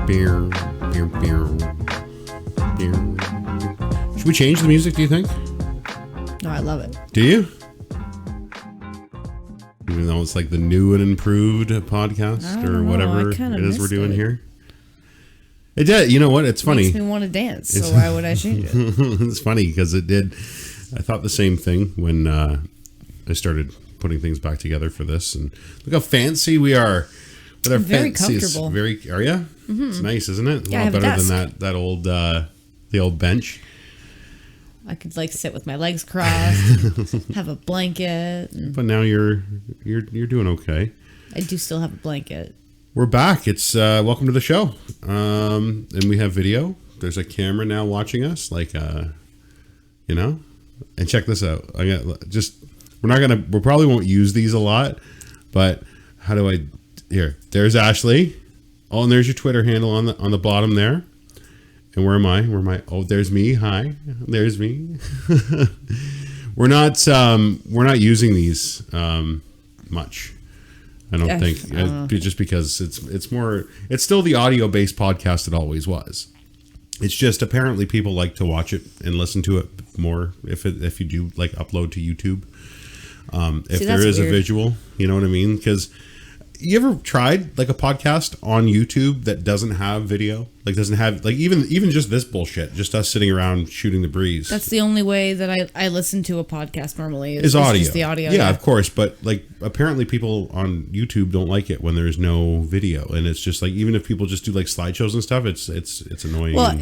Beer. Should we change the music, do you think? No, I love it. Do you? Even though it's like the new and improved podcast or whatever it is we're doing here. It did. You know what? It's funny. Makes me want to dance, so why would I change it? It's funny because it did. I thought the same thing when I started putting things back together for this. And look how fancy we are. With our very comfortable. Are you? Mm-hmm. It's nice, isn't it? Yeah, a lot better than that old the old bench. I could like sit with my legs crossed, have a blanket. But now you're doing okay. I do still have a blanket. We're back. It's welcome to the show. And we have video. There's a camera now watching us, like you know. And check this out. We probably won't use these a lot, but how do I here? There's Ashley. Oh, and there's your Twitter handle on the bottom there. And where am I? Oh, there's me. Hi. There's me. We're not using these much. I don't think just because it's still the audio based podcast it always was. It's just apparently people like to watch it and listen to it more if you do like upload to YouTube. If there is weird. A visual, you know what I mean? Because you ever tried like a podcast on YouTube that doesn't have video? Like doesn't have like even just this bullshit, just us sitting around shooting the breeze. That's the only way that I listen to a podcast normally is audio. Just the audio. Yeah, of course. But like apparently people on YouTube don't like it when there's no video, and it's just like even if people just do like slideshows and stuff, it's annoying. Well,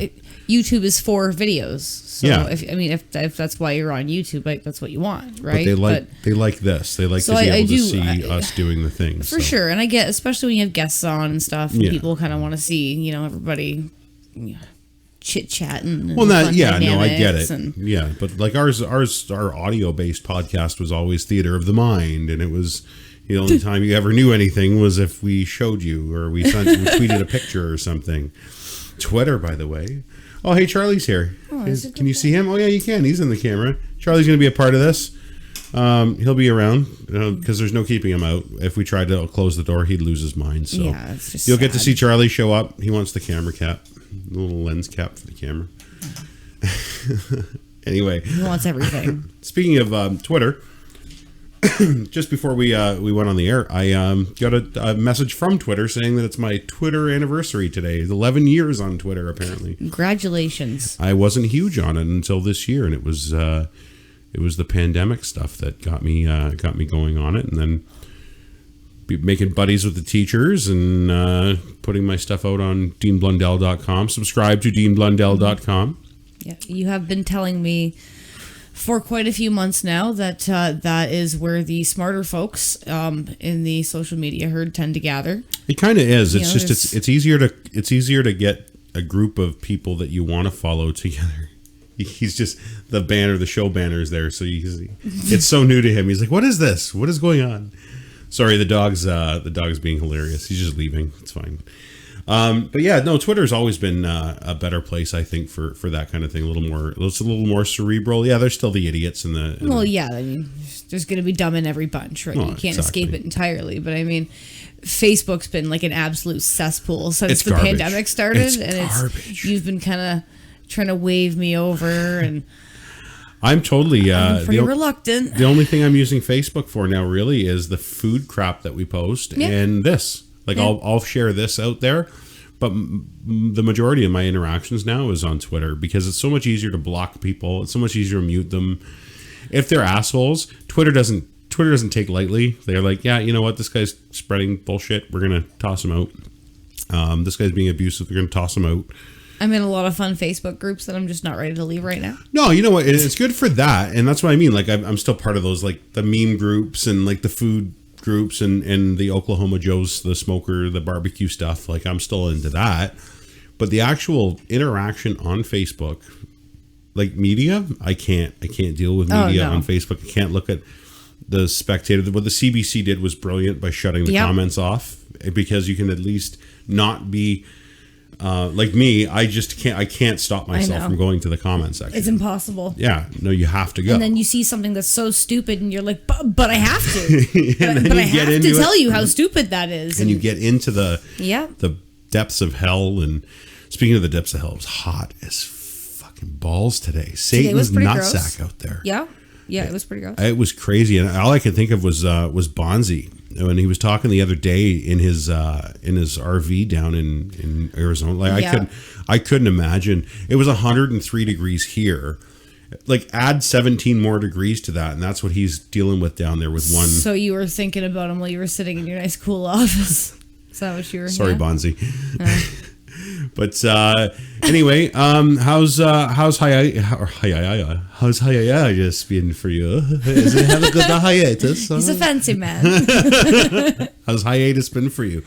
YouTube is for videos, so yeah. If that's why you're on YouTube, like that's what you want, right? But they like this. They like to be able to see us doing the thing for sure. And I get, especially when you have guests on and stuff, and people kind of want to see everybody. Chit-chatting. Well, I get it. But like our audio-based podcast was always theater of the mind, and it was the only time you ever knew anything was if we showed you or we tweeted a picture or something. Twitter, by the way. Oh, hey, Charlie's here. Oh, can you see him? Oh, yeah, you can. He's in the camera. Charlie's going to be a part of this. He'll be around because there's no keeping him out. If we tried to close the door, he'd lose his mind. So yeah, it's just you'll get to see Charlie show up. He wants the camera cap, the little lens cap for the camera. Anyway, he wants everything. Speaking of Twitter, just before we went on the air, I got a message from Twitter saying that it's my Twitter anniversary today. 11 years on Twitter, apparently. Congratulations. I wasn't huge on it until this year, and it was the pandemic stuff that got me going on it, and then making buddies with the teachers and putting my stuff out on deanblundell.com. Subscribe to deanblundell.com. Yeah, you have been telling me for quite a few months now that that is where the smarter folks in the social media herd tend to gather. It kind of is. It's easier to get a group of people that you want to follow together. He's just the show banner is there, so it's so new to him. He's like, "What is this? What is going on?" Sorry, the dog's being hilarious. He's just leaving. It's fine. But yeah, no, Twitter's always been a better place, I think, for that kind of thing. It's a little more cerebral. Yeah, there's still the idiots in the. Yeah, I mean, there's going to be dumb in every bunch, right? You can't escape it entirely. But I mean, Facebook's been like an absolute cesspool since the pandemic started, you've been kind of trying to wave me over, and I'm totally I'm pretty reluctant. The only thing I'm using Facebook for now really is the food crap that we post and this. Like I'll share this out there, but the majority of my interactions now is on Twitter because it's so much easier to block people. It's so much easier to mute them if they're assholes. Twitter doesn't take lightly. They're like, yeah, you know what? This guy's spreading bullshit. We're gonna toss him out. This guy's being abusive. We're gonna toss him out. I'm in a lot of fun Facebook groups that I'm just not ready to leave right now. No, you know what? It's good for that, and that's what I mean. Like I'm still part of those, like the meme groups and like the food groups and the Oklahoma Joe's, the smoker, the barbecue stuff. Like I'm still into that, but the actual interaction on Facebook, like media, I can't deal with media on Facebook. I can't look at the Spectator. What the CBC did was brilliant by shutting the comments off, because you can at least not be. Like me, I can't stop myself from going to the comment section. It's impossible. Yeah, no, you have to go. And then you see something that's so stupid, and you're like, but I have to. but I have to tell you how stupid that is. And you get into the depths of hell. And speaking of the depths of hell, it was hot as fucking balls today. Satan's nutsack out there. Yeah, it was pretty gross. It was crazy, and all I could think of was Bonzi when he was talking the other day in his RV down in Arizona. Like I couldn't imagine. It was 103 degrees here. Like add 17 more degrees to that, and that's what he's dealing with down there with one. So you were thinking about him while you were sitting in your nice cool office. Is that what you were? Sorry, Bonzi. But anyway, how's hiatus been for you? Is it have a good hiatus? He's a fancy man. How's hiatus been for you?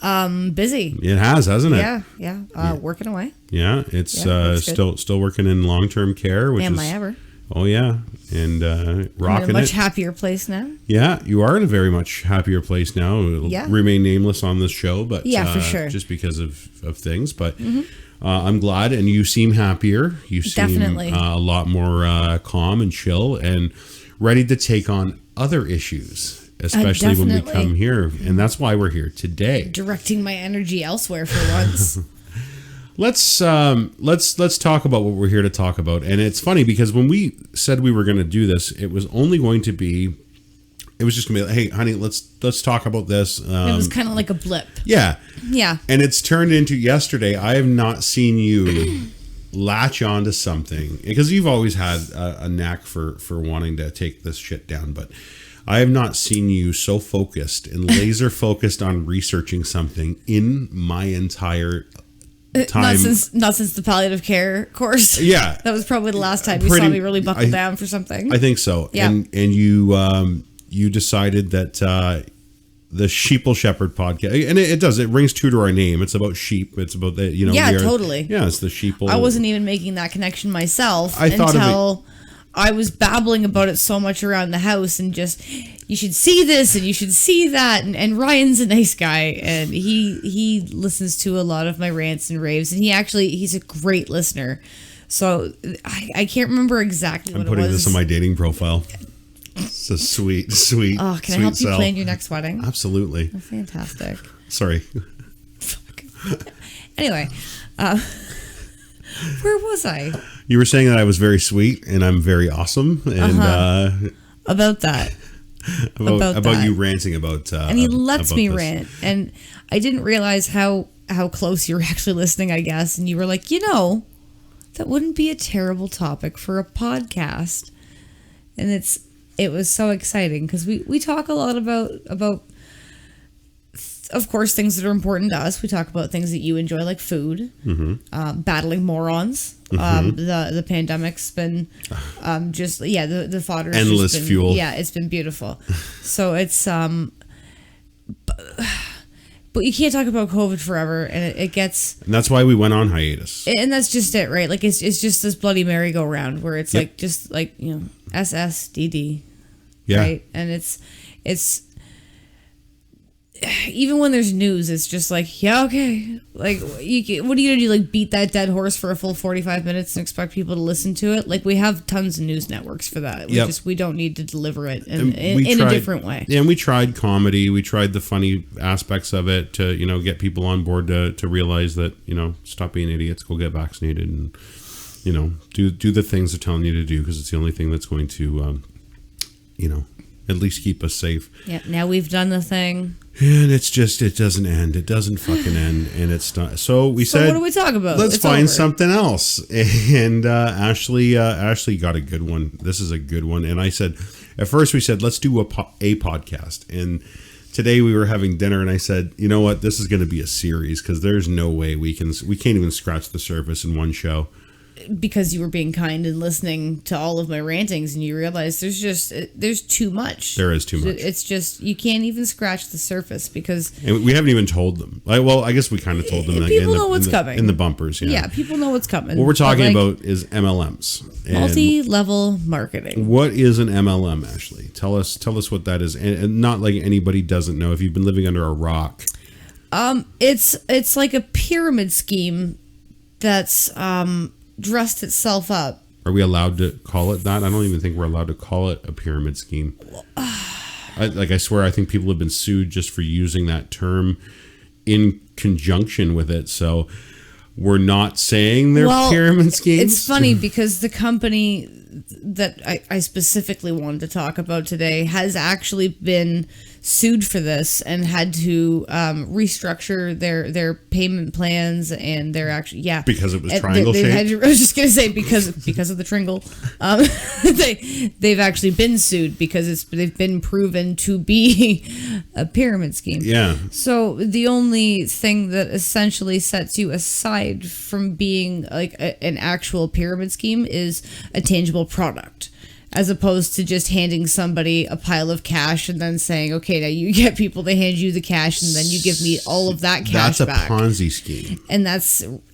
Busy. It has, hasn't it? Yeah. Working away. Yeah, it's still working in long-term care, which Am I ever? Oh yeah, and rocking it. In a much happier place now. Yeah, you are in a very much happier place now. It'll remain nameless on this show, but for sure, just because of things. But I'm glad, and you seem happier. You seem a lot more calm and chill, and ready to take on other issues, especially when we come here. And that's why we're here today, directing my energy elsewhere for once. Let's talk about what we're here to talk about. And it's funny because when we said we were going to do this, it was only going to be, it was just going to be like, hey, honey, let's talk about this. It was kind of like a blip. Yeah. Yeah. And it's turned into yesterday. I have not seen you latch onto something because you've always had a knack for wanting to take this shit down. But I have not seen you so focused and laser focused on researching something in my entire time. Not since the palliative care course. Yeah, that was probably the last time you saw me really buckle down for something. I think so. Yeah, and you decided that the Sheeple Shepherd podcast, and it rings true to our name. It's about sheep. It's about the totally. Yeah, it's the Sheeple. I wasn't even making that connection myself until I was babbling about it so much around the house and just, you should see this and you should see that. And Ryan's a nice guy and he listens to a lot of my rants and raves, and he's a great listener. So I can't remember exactly what it was. I'm putting this on my dating profile. It's a sweet. Oh, can I help you plan your next wedding? Absolutely. Oh, fantastic. Sorry. Anyway, where was I? You were saying that I was very sweet and I'm very awesome, and about that, about you ranting about. And he lets me rant, and I didn't realize how close you were actually listening, I guess. And you were like, that wouldn't be a terrible topic for a podcast, and it was so exciting because we talk a lot about. Of course, things that are important to us. We talk about things that you enjoy, like food, battling morons. The pandemic's been the fodder. Endless fuel. Yeah, it's been beautiful. So it's but you can't talk about COVID forever, and it gets. And that's why we went on hiatus. And that's just it, right? Like it's just this bloody merry-go-round where it's like just like SSDD. Yeah. Right, and it's. Even when there's news, it's just like, yeah, okay. Like, what are you gonna do? Like, beat that dead horse for a full 45 minutes and expect people to listen to it? Like, we have tons of news networks for that. We don't need to deliver it in a different way. Yeah, and we tried comedy. We tried the funny aspects of it to, get people on board to realize that, stop being idiots, go get vaccinated, and, do the things they're telling you to do because it's the only thing that's going to, at least keep us safe. Yeah. Now we've done the thing. And it's just, it doesn't end. It doesn't fucking end. And it's not. So we said, what do we talk about? Let's find something else. And Ashley got a good one. This is a good one. And I said, at first we said, let's do a podcast. And today we were having dinner and I said, you know what? This is going to be a series because there's no way we can't even scratch the surface in one show. Because you were being kind and listening to all of my rantings and you realize there's too much. There is too much. It's just, you can't even scratch the surface because... And we haven't even told them. I guess we kind of told them. People know what's coming. In the bumpers, yeah. Yeah, people know what's coming. What we're talking about is MLMs. Multi-level marketing. What is an MLM, Ashley? Tell us what that is. And not like anybody doesn't know if you've been living under a rock. It's like a pyramid scheme that's... dressed itself up. Are we allowed to call it that? I don't even think we're allowed to call it a pyramid scheme. I swear, I think people have been sued just for using that term in conjunction with it. So we're not saying they're pyramid schemes. It's funny because the company that I specifically wanted to talk about today has actually been sued for this and had to restructure their payment plans, and they're actually because it was triangle shaped. I was just gonna say because of the tringle, they've actually been sued because they've been proven to be a pyramid scheme. Yeah. So the only thing that essentially sets you aside from being like an actual pyramid scheme is a tangible product, as opposed to just handing somebody a pile of cash and then saying, okay, now you get people to hand you the cash and then you give me all of that cash back. That's a Ponzi scheme. And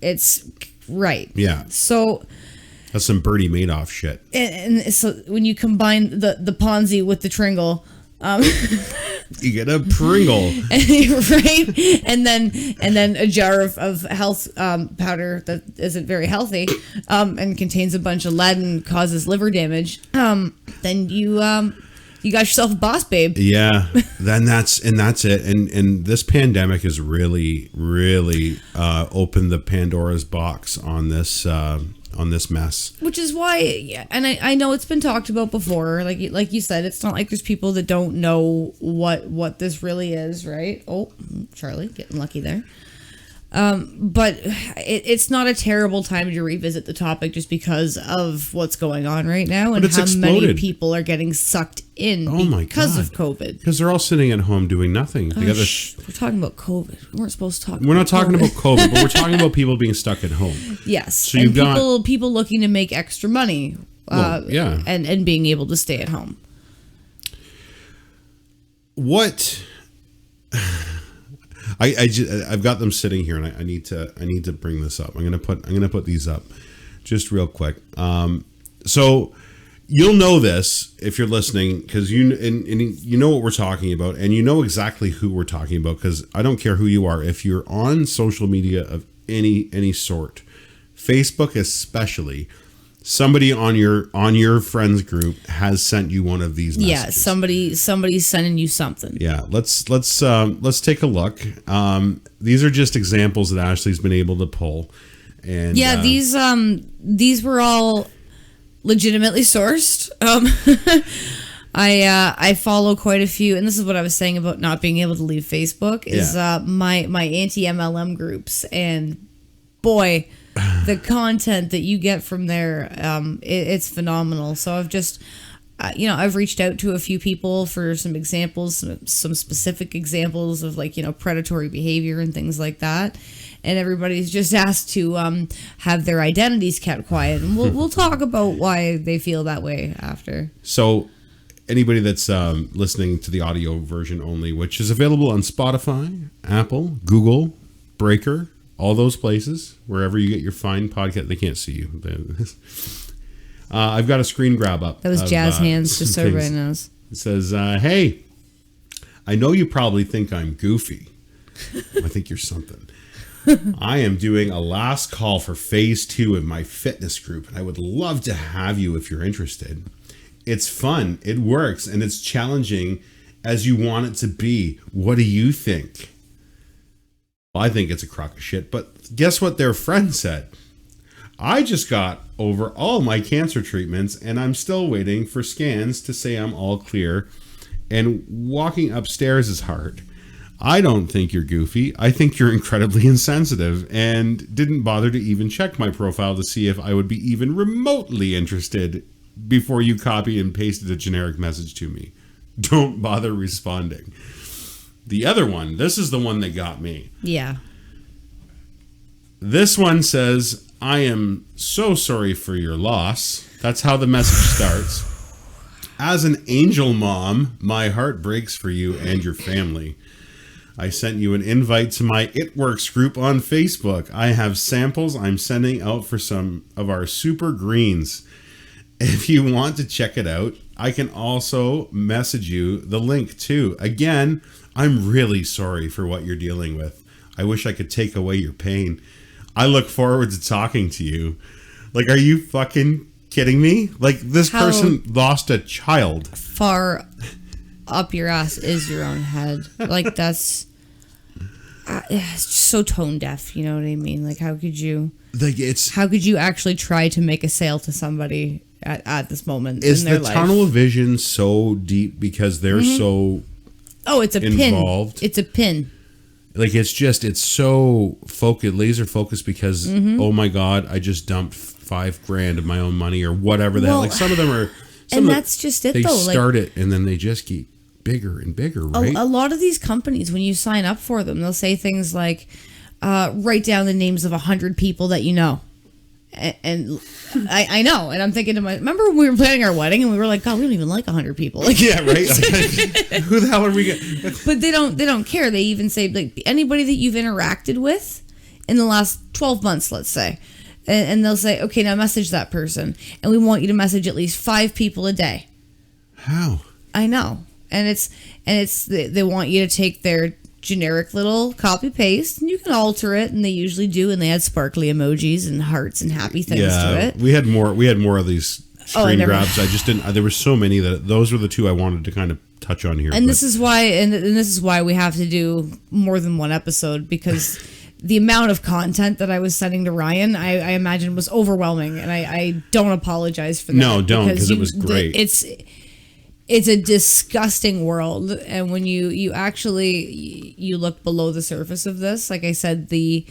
it's right. Yeah. So that's some Bernie Madoff shit. And so when you combine the Ponzi with the Tringle, you get a Pringle, right? And then a jar of health powder that isn't very healthy, and contains a bunch of lead and causes liver damage. Then you got yourself a boss, babe. Yeah. Then that's it. And this pandemic has really opened the Pandora's box on this mess. Which is why, and I know it's been talked about before, like you said, it's not like there's people that don't know what this really is, right? Oh, Charlie, getting lucky there. But it's not a terrible time to revisit the topic just because of what's going on right now and how many people are getting sucked in because of COVID. Because they're all sitting at home doing nothing. We're talking about COVID. We weren't supposed to talk about We're not talking about COVID, but we're talking about people being stuck at home. Yes. So you've got people looking to make extra money. And being able to stay at home. What... I've got them sitting here, and I need to bring this up. I'm gonna put these up, just real quick. So you'll know this if you're listening, because you know what we're talking about, and you know exactly who we're talking about. Because I don't care who you are, if you're on social media of any sort, Facebook especially. Somebody on your friends group has sent you one of these messages. Yeah, somebody's sending you something. Yeah, let's take a look. These are just examples that Ashley's been able to pull, and yeah, these were all legitimately sourced. I follow quite a few, and this is what I was saying about not being able to leave Facebook. Is my anti-MLM groups, and boy. The content that you get from there, it's phenomenal. So I've just, I've reached out to a few people for some examples, some specific examples of predatory behavior and things like that. And everybody's just asked to have their identities kept quiet. And we'll talk about why they feel that way after. So anybody that's listening to the audio version only, which is available on Spotify, Apple, Google, Breaker, all those places, wherever you get your fine podcast. They can't see you. I've got a screen grab up. That was jazz hands, just so everybody knows. It says, hey, I know you probably think I'm goofy. I think you're something. I am doing a last call for phase 2 of my fitness group, and I would love to have you if you're interested. It's fun, it works, and it's challenging as you want it to be. What do you think? I think it's a crock of shit, but guess what their friend said? I just got over all my cancer treatments and I'm still waiting for scans to say I'm all clear, and walking upstairs is hard. I don't think you're goofy. I think you're incredibly insensitive and didn't bother to even check my profile to see if I would be even remotely interested before you copy and pasted a generic message to me. Don't bother responding. The other one, this is the one that got me. Yeah. This one says, I am so sorry for your loss. That's how the message starts. As an angel mom, my heart breaks for you and your family. I sent you an invite to my It Works group on Facebook. I have samples I'm sending out for some of our super greens. If you want to check it out, I can also message you the link too. Again, I'm really sorry for what you're dealing with. I wish I could take away your pain. I look forward to talking to you. Like, are you fucking kidding me? Like, this person lost a child. Far up your ass is your own head. Like, that's... it's just so tone deaf. You know what I mean? Like, how could you? Like, how could you actually try to make a sale to somebody at this moment in their life? Is the tunnel of vision so deep because they're so it's a involved? Pin. It's a pin. Like, it's so laser focused because, oh my God, I just dumped $5,000 of my own money or whatever the hell. Like, some of them are, that's just it, they though. They start it and then they just keep bigger and bigger, right? A lot of these companies, when you sign up for them, they'll say things like, write down the names of 100 people that you know. And I know, and I'm thinking to remember when we were planning our wedding and we were like, God, we don't even like 100 people. Like, yeah, right. Who the hell are we getting? But they don't care. They even say, like, anybody that you've interacted with in the last 12 months, let's say, and they'll say, okay, now message that person, and we want you to message at least 5 people a day. How? I know, and they want you to take their generic little copy paste, and you can alter it, and they usually do, and they add sparkly emojis and hearts and happy things to it. We had more of these screen grabs. I just didn't. There were so many that those were the two I wanted to kind of touch on here. And this is why we have to do more than one episode, because the amount of content that I was sending to Ryan, I imagine, was overwhelming, and I don't apologize for that. No, don't, because it was great. It's a disgusting world, and when you actually look below the surface of this, like I said, the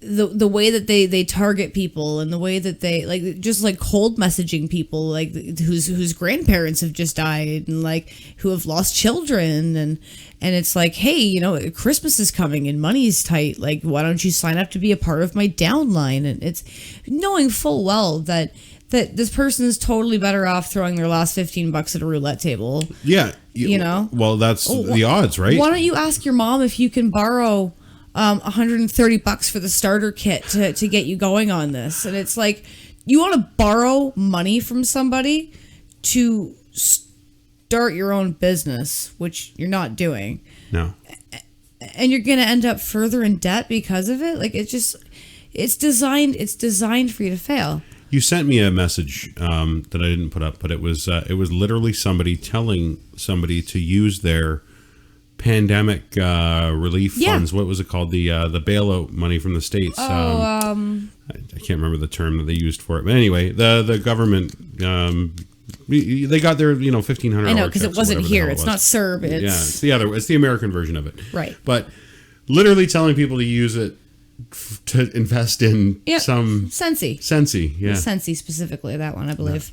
way that they target people, and the way that they just cold messaging people, like whose grandparents have just died, and like who have lost children, and it's like, hey, Christmas is coming and money's tight, like, why don't you sign up to be a part of my downline? And it's knowing full well that this person is totally better off throwing their last $15 at a roulette table. Yeah. Well, that's the odds, right? Why don't you ask your mom if you can borrow $130 for the starter kit to get you going on this? And it's like, you want to borrow money from somebody to start your own business, which you're not doing. No. And you're going to end up further in debt because of it. Like, it's designed for you to fail. You sent me a message that I didn't put up, but it was literally somebody telling somebody to use their pandemic relief funds. What was it called? The bailout money from the states. I can't remember the term that they used for it, but anyway, the government they got their $1,500. I know, because it wasn't here. It's not CERB. It's the American version of it. Right. But literally telling people to use it to invest in some Sensi. Yeah. Sensi specifically, that one, I believe.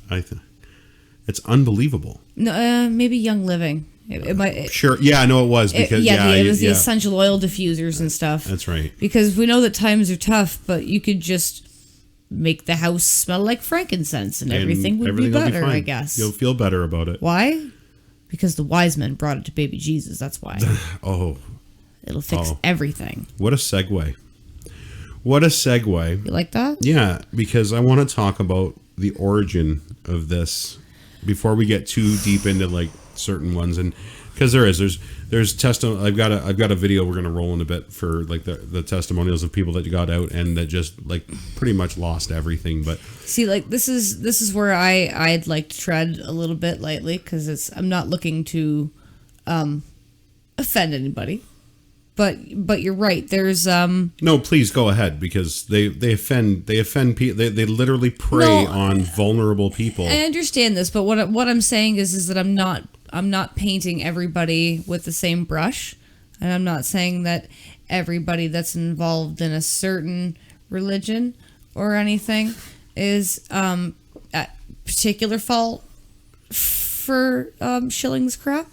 It's unbelievable. No, maybe Young Living. It might. Sure. Yeah, I know it was because it was the essential oil diffusers and stuff. That's right. Because we know that times are tough, but you could just make the house smell like frankincense, and everything would be better. I guess you'll feel better about it. Why? Because the wise men brought it to baby Jesus. That's why. It'll fix everything. What a segue. What a segue. You like that? Yeah, because I want to talk about the origin of this before we get too deep into like certain ones, and because there's testimony. I've got a video we're going to roll in a bit for like the testimonials of people that got out and that just like pretty much lost everything. But see, like this is where I'd like to tread a little bit lightly, because I'm not looking to offend anybody. But you're right. There's no, please go ahead, because they offend people. They literally prey on vulnerable people. I understand this, but what I'm saying is that I'm not painting everybody with the same brush, and I'm not saying that everybody that's involved in a certain religion or anything is at particular fault for shillings crap.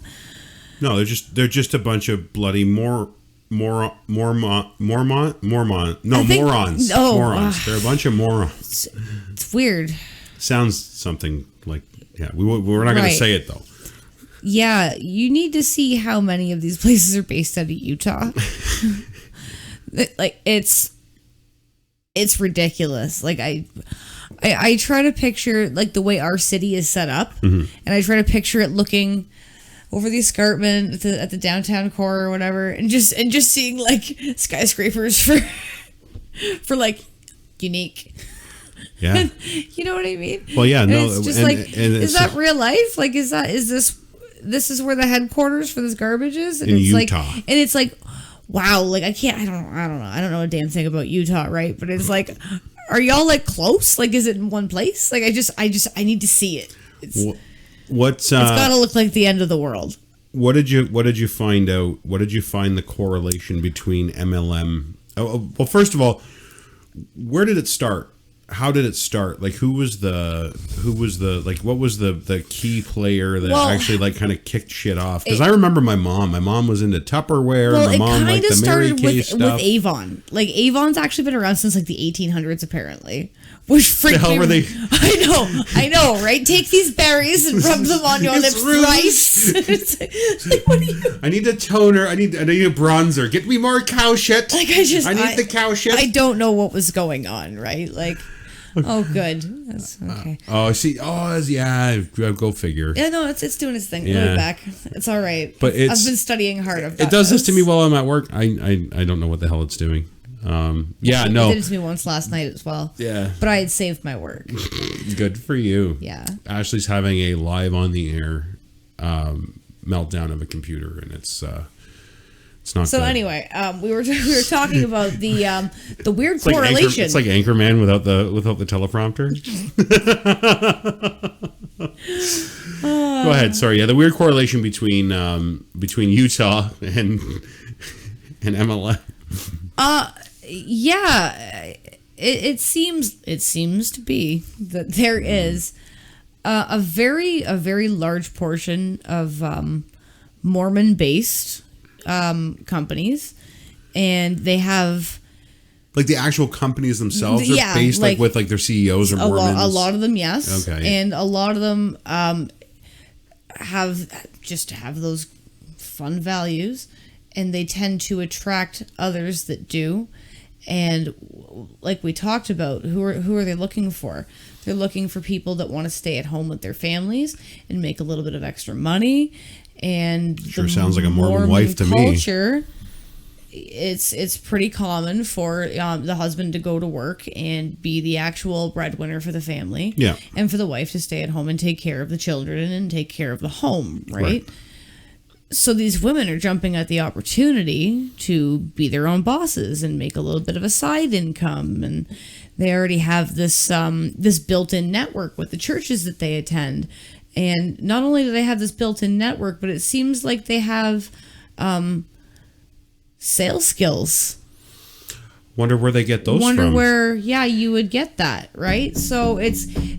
No, they're just a bunch of bloody morons. No, morons. Oh, morons. They're a bunch of morons. It's weird. Sounds something like, we're not going to say it though. Yeah, you need to see how many of these places are based out of Utah. Like it's ridiculous. Like I try to picture like the way our city is set up, and I try to picture it looking over the escarpment at the downtown core or whatever, and just seeing like skyscrapers for like unique. Yeah. You know what I mean? Well, yeah, no. It's just is that real life? Like, is this where the headquarters for this garbage is? And in it's Utah. Like, and it's like, wow, like I don't know a damn thing about Utah, right? But it's like, are y'all like close? Like, is it in one place? Like, I need to see it. It's got to look like the end of the world. What did you find out? What did you find the correlation between MLM? Well, first of all, where did it start? How did it start? Like, what was the key player that actually like kind of kicked shit off? Because I remember my mom was into Tupperware. Well, my mom liked the Mary Kay stuff. With Avon. Like, Avon's actually been around since like the 1800s, apparently. Which freaked me. Were they? I know, right? Take these berries and rub them on your lips thrice. Like, what are you? I need a toner. I need a bronzer. Get me more cow shit. Like, I need the cow shit. I don't know what was going on, right? Like, oh, good. That's okay. See. Yeah. Go figure. Yeah, no, it's doing its thing. Yeah. We'll be back. It's all right. But I've been studying hard. It does this to me while I'm at work. I don't know what the hell it's doing. No. It did it to me once last night as well. Yeah. But I had saved my work. Good for you. Yeah. Ashley's having a live on the air meltdown of a computer, and it's not. So good. Anyway, we were talking about the weird correlation. It's like Anchorman without the teleprompter. Go ahead. Sorry. Yeah, the weird correlation between Utah and MLM. Yeah, it seems to be that there is a very large portion of Mormon-based companies, and they have like the actual companies themselves are based like with like their CEOs or Mormons. A lot of them, yes. Okay, and a lot of them have those fun values. And they tend to attract others that do. And like we talked about, who are they looking for? They're looking for people that want to stay at home with their families and make a little bit of extra money. And sure sounds like a Mormon wife to culture, it's pretty common for the husband to go to work and be the actual breadwinner for the family. Yeah. And for the wife to stay at home and take care of the children and take care of the home, right? So these women are jumping at the opportunity to be their own bosses and make a little bit of a side income, and they already have this this built-in network with the churches that they attend. And not only do they have this built-in network, but it seems like they have sales skills. Wonder where they get those from. Wonder where, you would get that, right? So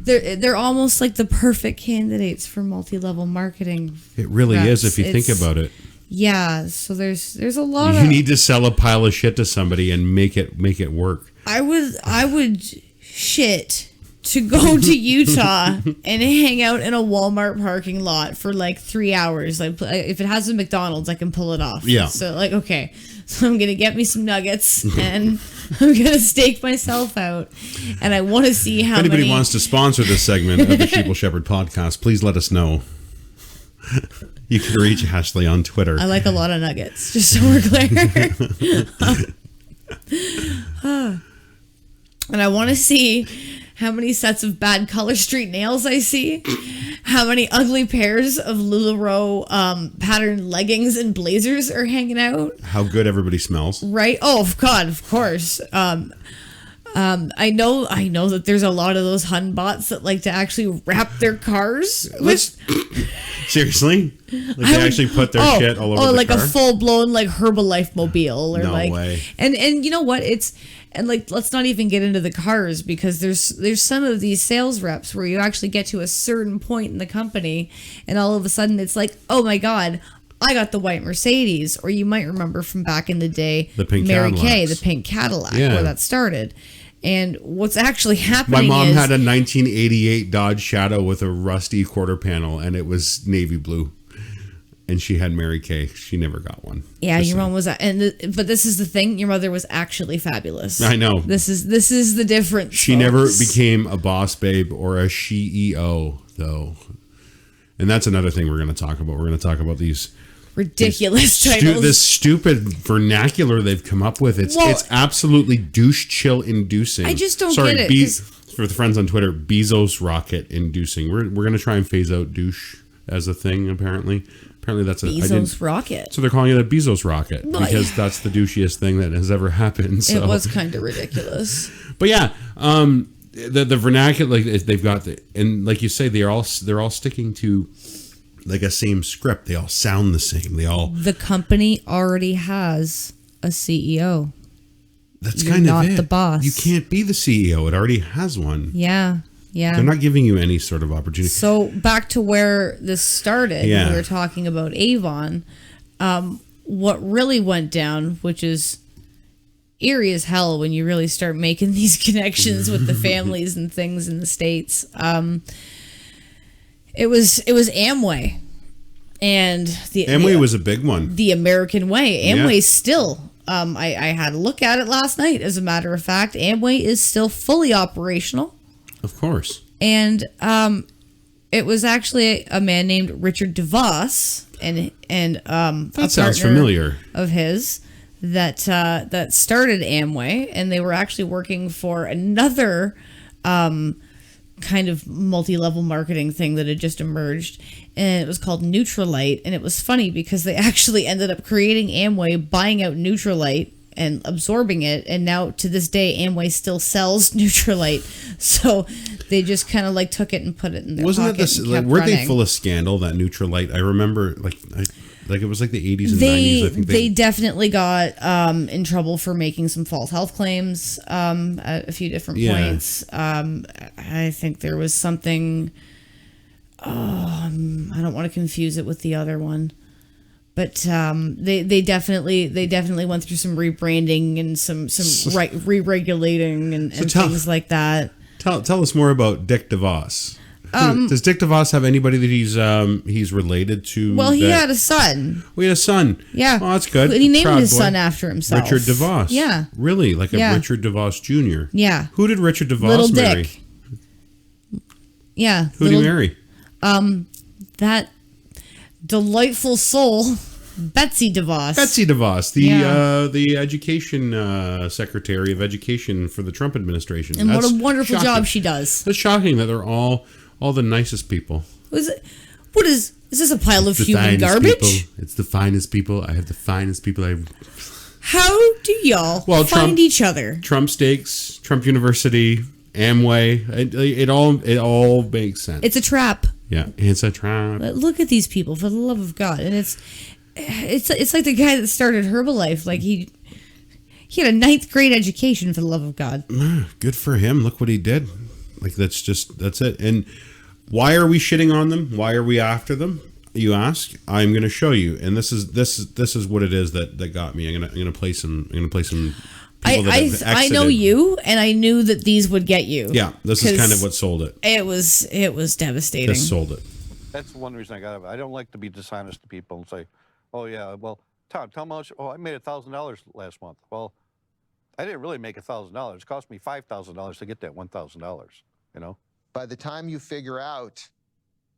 they're almost like the perfect candidates for multi-level marketing. It really is if you think about it. Yeah, so there's a lot. You need to sell a pile of shit to somebody and make it work. I would shit to go to Utah and hang out in a Walmart parking lot for like 3 hours. Like, if it has a McDonald's, I can pull it off. Yeah. So like, okay. So I'm going to get me some nuggets and I'm going to stake myself out. And I want to see how many... If anybody wants to sponsor this segment of the Sheeple Shepherd podcast, please let us know. You can reach Ashley on Twitter. I like a lot of nuggets, just so we're clear. And I want to see how many sets of bad Color Street nails I see, how many ugly pairs of Lularoe patterned leggings and blazers are hanging out. How good everybody smells. Right? Oh, God, of course. I know that there's a lot of those Hun bots that like to actually wrap their cars with... Seriously? Like they actually put their shit all over the like car? A full-blown like Herbalife mobile. Or no like, way. And you know what? And like, let's not even get into the cars, because there's some of these sales reps where you actually get to a certain point in the company and all of a sudden it's like, oh my God, I got the white Mercedes. Or you might remember from back in the day, the pink Mary Cadillacs. Kay, the pink Cadillac, where that started. And what's actually happening My mom is... had a 1988 Dodge Shadow with a rusty quarter panel, and it was navy blue. And she had Mary Kay. She never got one. Yeah, your mom was... but this is the thing. Your mother was actually fabulous. I know. This is the difference. She never became a boss babe or a CEO, though. And that's another thing we're going to talk about. We're going to talk about these... ridiculous titles. This stupid vernacular they've come up with. It's absolutely douche chill inducing. I just don't get it. For the friends on Twitter, Bezos rocket inducing. We're going to try and phase out douche as a thing, apparently. Apparently that's Bezos rocket. So they're calling it a Bezos rocket because that's the douchiest thing that has ever happened. So. It was kind of ridiculous. But yeah, the vernacular, like they've got and like you say, they're all sticking to like a same script. They all sound the same. The company already has a CEO. That's kind of it. Not the boss. You can't be the CEO. It already has one. Yeah. Yeah. They're not giving you any sort of opportunity. So back to where this started, we were talking about Avon. What really went down, which is eerie as hell when you really start making these connections with the families and things in the States. It was Amway. And Amway was a big one. The American way. Amway still. I had a look at it last night. As a matter of fact, Amway is still fully operational. Of course. And it was actually a man named Richard DeVos and that sounds familiar of his that started Amway, and they were actually working for another kind of multi-level marketing thing that had just emerged, and it was called Nutrilite. And it was funny because they actually ended up creating Amway, buying out Nutrilite and absorbing it, and now to this day Amway still sells Nutrilite. So they just kind of like took it and put it in their pocket. Weren't they full of scandal, that Nutrilite? I remember like it was like the 80s and 90s. I think they definitely got in trouble for making some false health claims at a few different points. I think there was something, I don't want to confuse it with the other one. But they definitely went through some rebranding and some re-regulating and things like that. Tell us more about Dick DeVos. Does Dick DeVos have anybody that he's related to? Well, he had a son. We had a son. Yeah. Oh, that's good. And he named his son after himself. Richard DeVos. Yeah. Really? Like a Richard DeVos Jr. Yeah. Who did Richard DeVos Little marry? Dick. Yeah. Who did he marry? That delightful soul, Betsy DeVos. Betsy DeVos, the education secretary of education for the Trump administration. And what a wonderful job she does. It's shocking that they're all the nicest people. Is this a pile of human garbage? People. It's the finest people. I have the finest people. How do y'all find each other? Trump Steaks, Trump University, Amway. It all makes sense. It's a trap. Yeah, it's a trap. But look at these people, for the love of God. And it's like the guy that started Herbalife. Like he had a 9th grade education, for the love of God. Good for him. Look what he did. Like that's it. And why are we shitting on them? Why are we after them? You ask. I'm going to show you. And this is what it is that got me. I'm going to play some. I know you, and I knew that these would get you. Yeah, this is kind of what sold it. It was devastating. This sold it. That's one reason I got it. I don't like to be dishonest to people and say, "Oh yeah, well, Todd, tell me how much." Oh, I made $1,000 last month. Well, I didn't really make $1,000. It cost me $5,000 to get that $1,000. You know. By the time you figure out,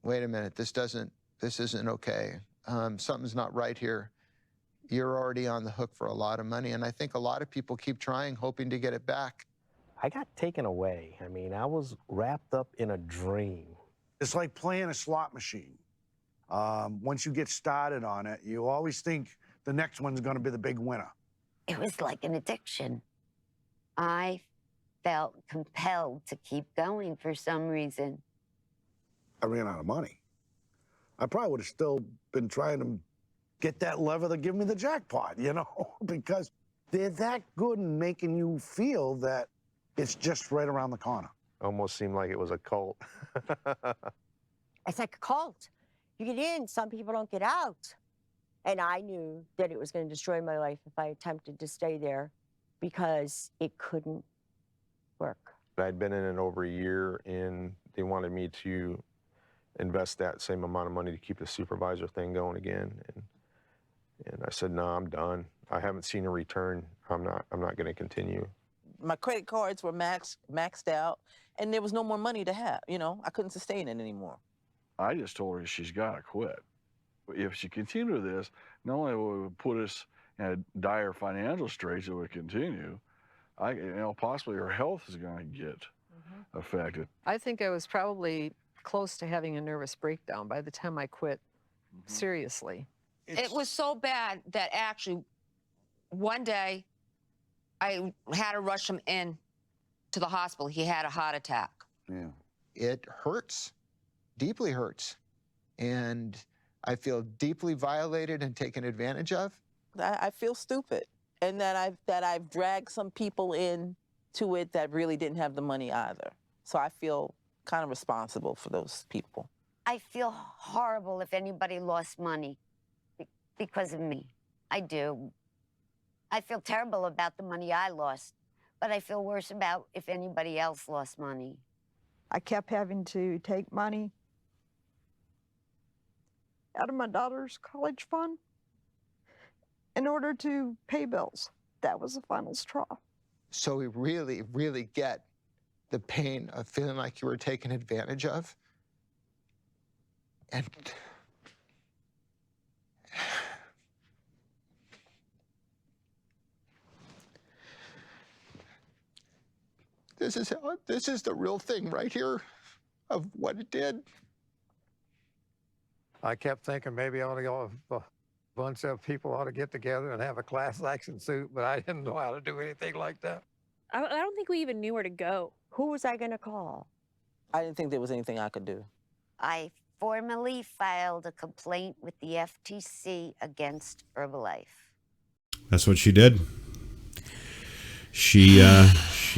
wait a minute, this isn't okay. Something's not right here. You're already on the hook for a lot of money. And I think a lot of people keep trying, hoping to get it back. I got taken away. I mean, I was wrapped up in a dream. It's like playing a slot machine. Once you get started on it, you always think the next one's going to be the big winner. It was like an addiction. I felt compelled to keep going for some reason. I ran out of money. I probably would have still been trying to get that lever to give me the jackpot, you know, because they're that good in making you feel that it's just right around the corner. Almost seemed like it was a cult. It's like a cult. You get in, some people don't get out. And I knew that it was going to destroy my life if I attempted to stay there because it couldn't work. I'd been in it over a year, and they wanted me to invest that same amount of money to keep the supervisor thing going again. And I said, no, I'm done. I haven't seen a return. I'm not going to continue. My credit cards were maxed out, and there was no more money to have. You know, I couldn't sustain it anymore. I just told her she's got to quit. If she continued this, not only would it put us in a dire financial straits, it would continue. Possibly her health is going to get affected. I think I was probably close to having a nervous breakdown by the time I quit Seriously. It was so bad that actually one day I had to rush him in to the hospital. He had a heart attack. Yeah. It hurts, deeply hurts. And I feel deeply violated and taken advantage of. I feel stupid. And that I've dragged some people in to it that really didn't have the money either. So I feel kind of responsible for those people. I feel horrible if anybody lost money because of me. I do. I feel terrible about the money I lost, but I feel worse about if anybody else lost money. I kept having to take money out of my daughter's college fund in order to pay bills. That was the final straw. So we really, really get the pain of feeling like you were taken advantage of. And this is the real thing right here of what it did. I kept thinking maybe I ought to go, a bunch of people ought to get together and have a class action suit, but I didn't know how to do anything like that. I don't think we even knew where to go. Who was I going to call? I didn't think there was anything I could do. I formally filed a complaint with the FTC against Herbalife. That's what she did. She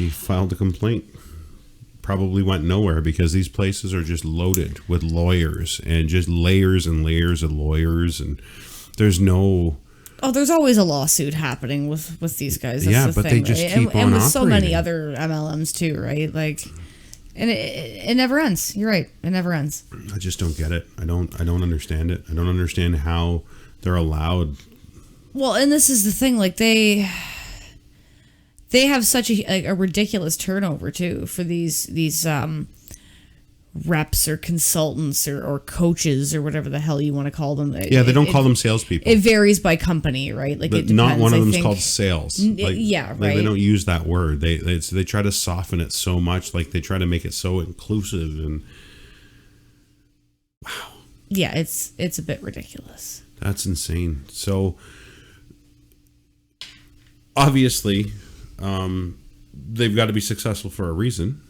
filed a complaint. Probably went nowhere because these places are just loaded with lawyers and just layers and layers of lawyers, and there's no... Oh, there's always a lawsuit happening with these guys. That's yeah, the but thing, they just right? keep on and with operating. so many other MLMs too, right? Like, and it never ends. You're right. It never ends. I just don't get it. I don't understand it. I don't understand how they're allowed. Well, and this is the thing. Like they have such a ridiculous turnover too for these reps or consultants or coaches or whatever the hell you want to call them. Yeah, they don't call them salespeople. It varies by company, right? Like, it depends. Not one of I them's think. called sales. Yeah, right. They don't use that word. They try to soften it so much. Like they try to make it so inclusive and wow. Yeah, it's a bit ridiculous. That's insane. So obviously, they've got to be successful for a reason.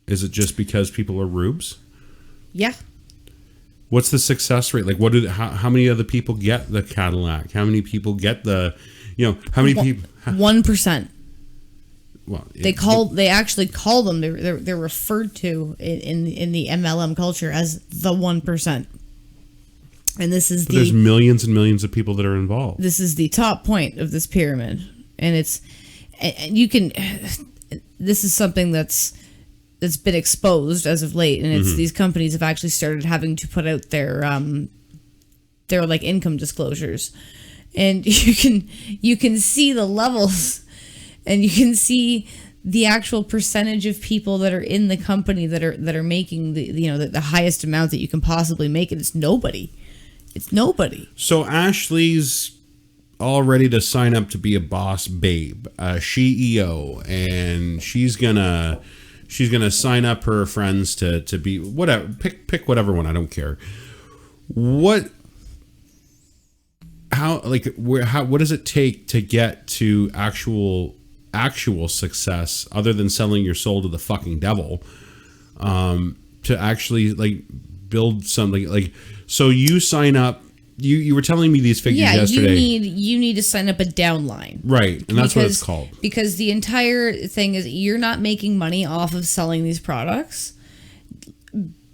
Is it just because people are rubes? Yeah. What's the success rate? Like, how many other people get the Cadillac? How many people get the, how many people? 1%. Well, they actually call them. They're referred to in the MLM culture as the 1%. And this is there's millions and millions of people that are involved. This is the top point of this pyramid, and this is something that's been exposed as of late, and it's these companies have actually started having to put out their like income disclosures, and you can see the levels, and you can see the actual percentage of people that are in the company that are making the highest amount that you can possibly make, and it's nobody. It's nobody. So Ashley's all ready to sign up to be a boss babe, a CEO, and she's gonna sign up her friends to be whatever. Pick whatever one. I don't care. What does it take to get to actual success other than selling your soul to the fucking devil? To actually like build something like. So you sign up. You were telling me these figures yesterday. You need to sign up a downline. Right, and that's what it's called. Because the entire thing is you're not making money off of selling these products.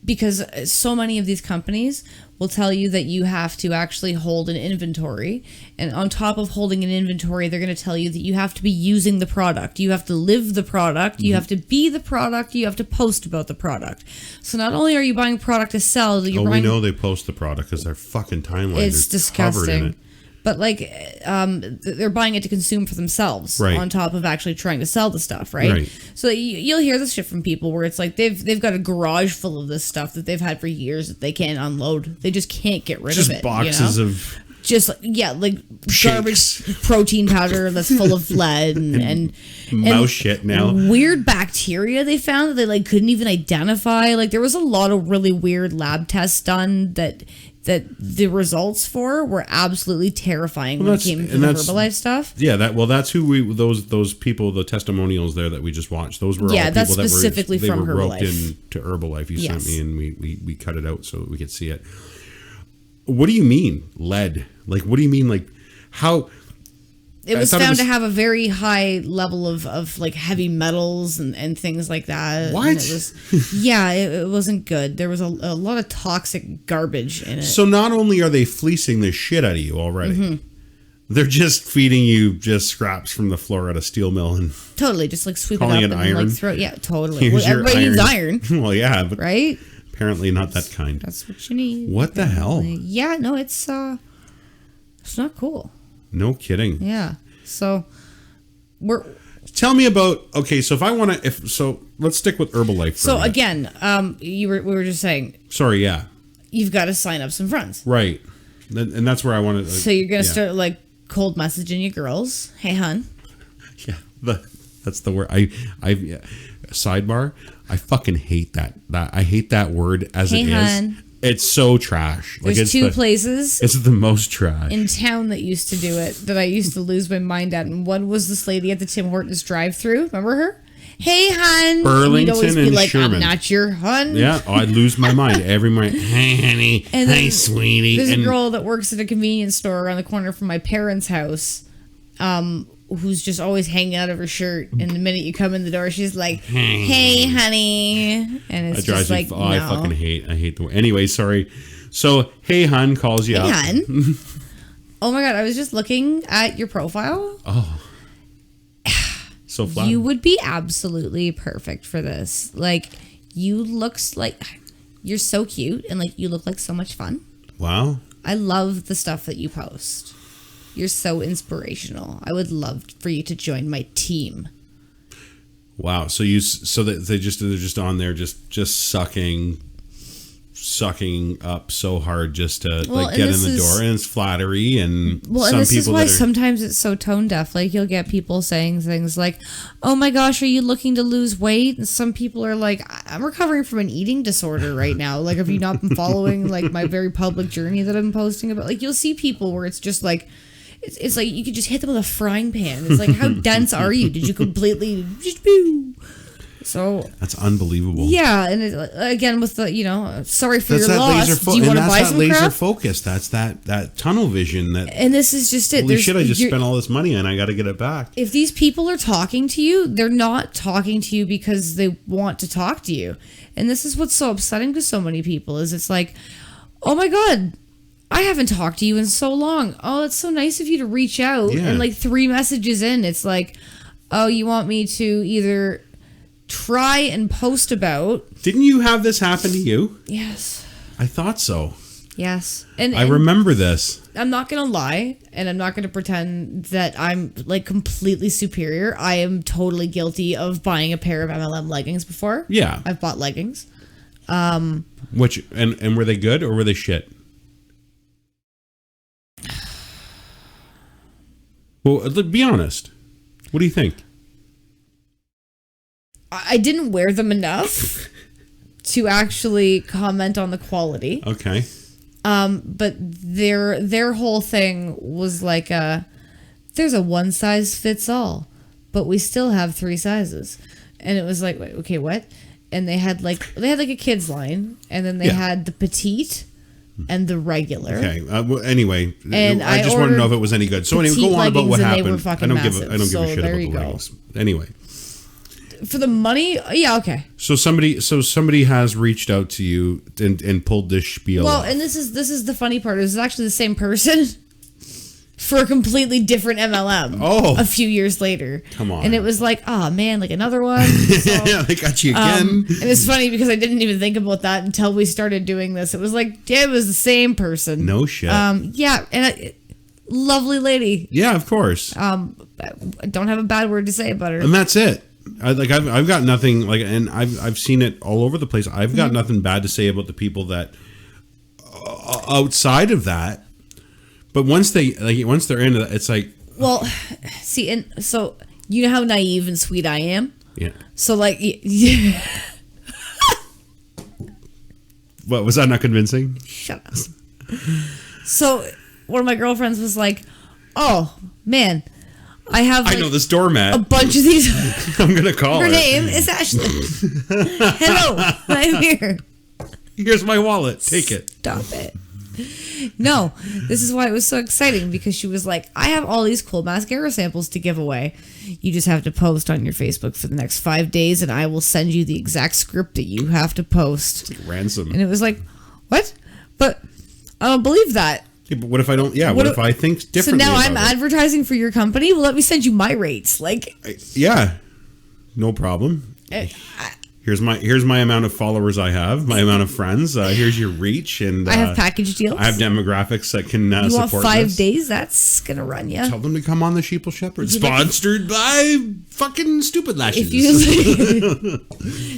Because so many of these companies will tell you that you have to actually hold an inventory. And on top of holding an inventory, they're going to tell you that you have to be using the product. You have to live the product. You have to be the product. You have to post about the product. So not only are you buying product to sell, we know they post the product because their fucking timeline is disgusting. Covered in it. But they're buying it to consume for themselves, right, on top of actually trying to sell the stuff, right? So you'll hear this shit from people where it's like they've got a garage full of this stuff that they've had for years that they can't unload. They just can't get rid of it. Just boxes of like shakes. Garbage protein powder that's full of lead and mouse shit now. Weird bacteria they found that they couldn't even identify. Like there was a lot of really weird lab tests done that that the results for were absolutely terrifying when it came to the Herbalife stuff. Yeah, that's who those people, the testimonials there that we just watched. Those were all people that's specifically that were from roped Herbalife. into Herbalife. You sent me, and we cut it out so that we could see it. What do you mean lead? Like, what do you mean like how? It was found to have a very high level of like heavy metals and things like that. What? And it wasn't good. There was a lot of toxic garbage in it. So not only are they fleecing the shit out of you already, Mm-hmm. they're just feeding you just scraps from the floor at a steel mill and totally just like sweep it up and iron. like throw it. Yeah, totally. Here's your Everybody needs iron. Well, yeah, but right? Apparently not that kind. That's what you need. What the hell? Yeah, no, it's not cool. No kidding. Yeah. So tell me about so if I want to let's stick with Herbalife for a minute. Again, we were just saying. Sorry, yeah. You've got to sign up some friends. Right. And that's where I want to So you're going to start like cold messaging your girls. Hey, hun. Yeah. That's the word. Sidebar. I fucking hate that. I hate that word as it is. Hun. It's so trash. There's two places. It's the most trash in town that used to do it that I used to lose my mind at, and one was this lady at the Tim Hortons drive-thru. Remember her? Hey, hun. Burlington and always be and like, Sherman. I'm not your hun. Yeah, I'd lose my mind every morning. Hey, honey. And hey, sweetie. There's a girl that works at a convenience store around the corner from my parents' house. Who's just always hanging out of her shirt, and the minute you come in the door, she's like, "Hey, honey," and it's just like, no. I fucking hate the way. Anyway, sorry. So, hey, hun calls you up. Hey, hun. Oh my god, I was just looking at your profile. Oh, so flat. You would be absolutely perfect for this. Like, you looks like you're so cute, and like you look like so much fun. Wow. I love the stuff that you post. You're so inspirational. I would love for you to join my team. Wow. So they're just on there just sucking up so hard just to get in the door, and it's flattery and and this is why sometimes it's so tone deaf. Like you'll get people saying things like, "Oh my gosh, are you looking to lose weight?" And some people are like, "I'm recovering from an eating disorder right now." Like, have you not been following like my very public journey that I'm posting about? Like, you'll see people where it's just like. It's like you could just hit them with a frying pan. It's like, how dense are you? Did you completely just So that's unbelievable. Yeah, and again with the sorry for your loss. Do you want to buy some crap? Laser focus. That's that tunnel vision. And this is just it. Holy shit! I just spent all this money and I got to get it back. If these people are talking to you, they're not talking to you because they want to talk to you. And this is what's so upsetting to so many people. Is it's like, oh my god. I haven't talked to you in so long. Oh, it's so nice of you to reach out. Yeah. And like 3 messages in, it's like, oh, you want me to either try and post about. Didn't you have this happen to you? Yes. I thought so. Yes. And I remember this. I'm not going to lie, and I'm not going to pretend that I'm like completely superior. I am totally guilty of buying a pair of MLM leggings before. Yeah. I've bought leggings. Which and were they good or were they shit? Well, be honest. What do you think? I didn't wear them enough to actually comment on the quality. Okay. But their whole thing was like there's a one size fits all, but we still have 3 sizes. And it was like, wait, okay, what? And they had like a kids line, and then they had the petite and the regular. Okay. Well, anyway, and I just want to know if it was any good. So anyway, go on about what happened. I don't give a shit about the leggings. Anyway, for the money, yeah, okay. So somebody has reached out to you and pulled this spiel. Well, off. and this is the funny part. It was actually the same person for a completely different MLM. Oh, a few years later. Come on. And it was like, oh man, like another one. So, yeah, they got you again. And it's funny because I didn't even think about that until we started doing this. It was like, it was the same person. No shit. Yeah, and lovely lady. Yeah, of course. I don't have a bad word to say about her. And that's it. I've got nothing and I've seen it all over the place. I've got nothing bad to say about the people that outside of that. But once they're into that, it's like. Well, see, and so you know how naive and sweet I am. Yeah. So like. What was that not convincing? Shut up. So one of my girlfriends was like, "Oh man, I have I know this doormat. A bunch of these." I'm gonna call her. Her name is Ashley. Hello, I'm here. Here's my wallet. Take it. Stop it. No, this is why it was so exciting, because she was like, I have all these cool mascara samples to give away. You just have to post on your Facebook for the next 5 days, and I will send you the exact script that you have to post. It's like ransom. And it was like, what? But I don't believe that. Yeah, but what if I don't? Yeah, what if I think differently? So now I'm advertising for your company? Well, let me send you my rates. Like, yeah, no problem. Here's my amount of followers I have, my amount of friends. Here's your reach, and I have package deals. I have demographics that can you support want 5 this. days? That's gonna run you. Tell them to come on the Sheeple Shepherd, sponsored by fucking Stupid Lashes.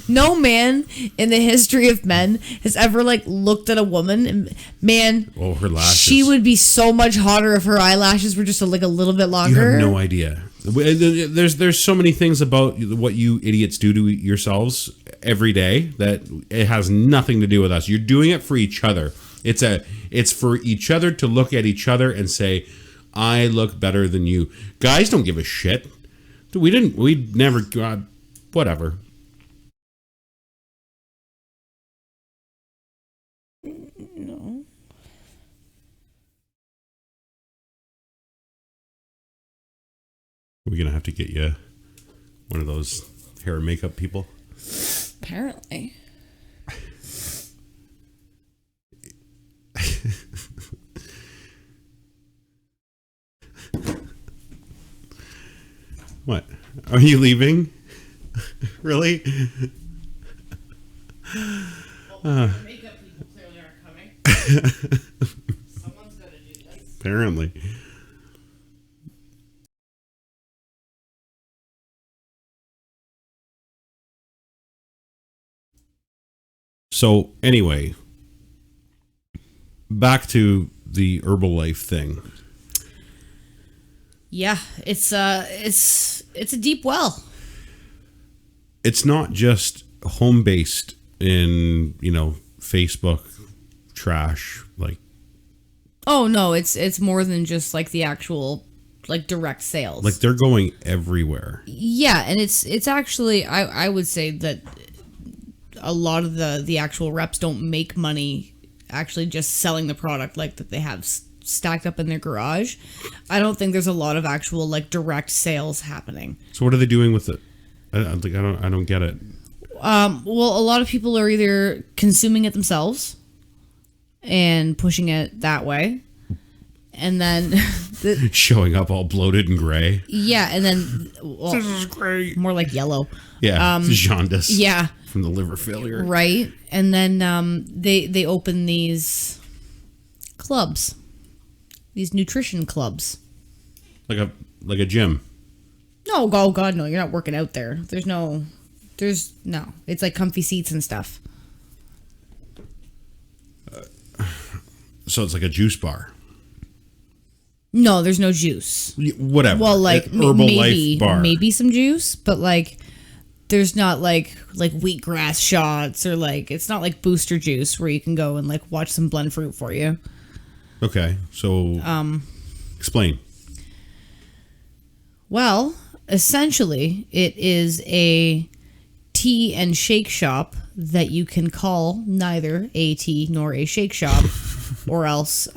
No man in the history of men has ever like looked at a woman and her lashes. She would be so much hotter if her eyelashes were just a little bit longer. You have no idea. There's so many things about what you idiots do to yourselves every day that it has nothing to do with us. You're doing it for each other. It's for each other to look at each other and say, I look better than you. Guys don't give a shit. We never, whatever. No. We're going to have to get you one of those hair and makeup people. Apparently. What? Are you leaving? Really? Makeup people clearly aren't coming. Someone's got to do this. Apparently. So anyway, back to the Herbalife thing. Yeah, it's a deep well. It's not just home based in, Facebook trash like. Oh no, it's more than just like the actual like direct sales. Like they're going everywhere. Yeah, and it's actually I would say that a lot of the actual reps don't make money actually just selling the product like that they have stacked up in their garage. I don't think there's a lot of actual like direct sales happening. So what are they doing with it? I don't get it. Well, a lot of people are either consuming it themselves and pushing it that way, and then showing up all bloated and gray. Yeah, and then This is great. More like yellow. Yeah, jaundice. Yeah, from the liver failure. Right, and then they open these clubs, these nutrition clubs, like a gym. No, oh God, no! You're not working out there. There's no. It's like comfy seats and stuff. So it's like a juice bar. No, there's no juice. Whatever. Well, like maybe some juice, but like there's not like wheatgrass shots or like it's not like booster juice where you can go and like watch some blend fruit for you. Okay, so explain. Well, essentially, it is a tea and shake shop that you can call neither a tea nor a shake shop, or else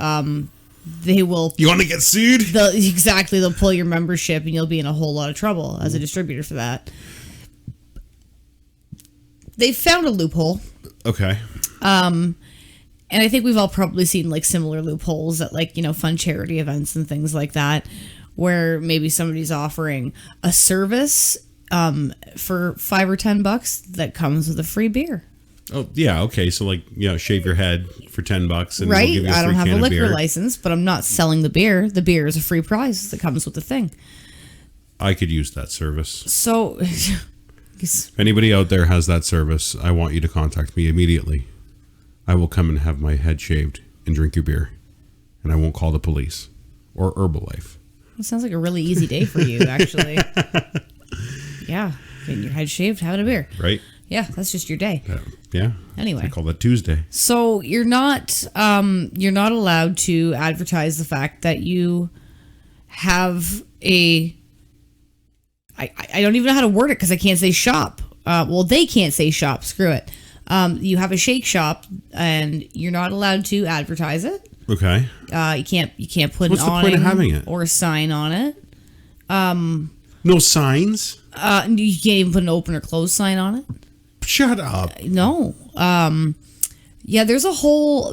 they will. You want to get sued? Exactly, they'll pull your membership, and you'll be in a whole lot of trouble as a distributor for that. They found a loophole. Okay. And I think we've all probably seen like similar loopholes at like fun charity events and things like that, where maybe somebody's offering a service for $5 or $10 that comes with a free beer. Oh yeah, okay. So like shave your head for $10 and right. We'll give you a I don't have a liquor beer. license, but I'm not selling the beer. The beer is a free prize that comes with the thing. I could use that service. So, if anybody out there has that service, I want you to contact me immediately. I will come and have my head shaved and drink your beer, and I won't call the police or Herbalife. It sounds like a really easy day for you, actually. Yeah, getting your head shaved, having a beer. Right. Yeah, that's just your day. Yeah. Anyway, they call that Tuesday. So you're not allowed to advertise the fact that you have a. I don't even know how to word it because I can't say shop. Well, they can't say shop. Screw it. You have a shake shop, and you're not allowed to advertise it. Okay. You can't put What's an the point of having it? or a sign on it. No signs? You can't even put an open or close sign on it. Shut up. No. Yeah, there's a whole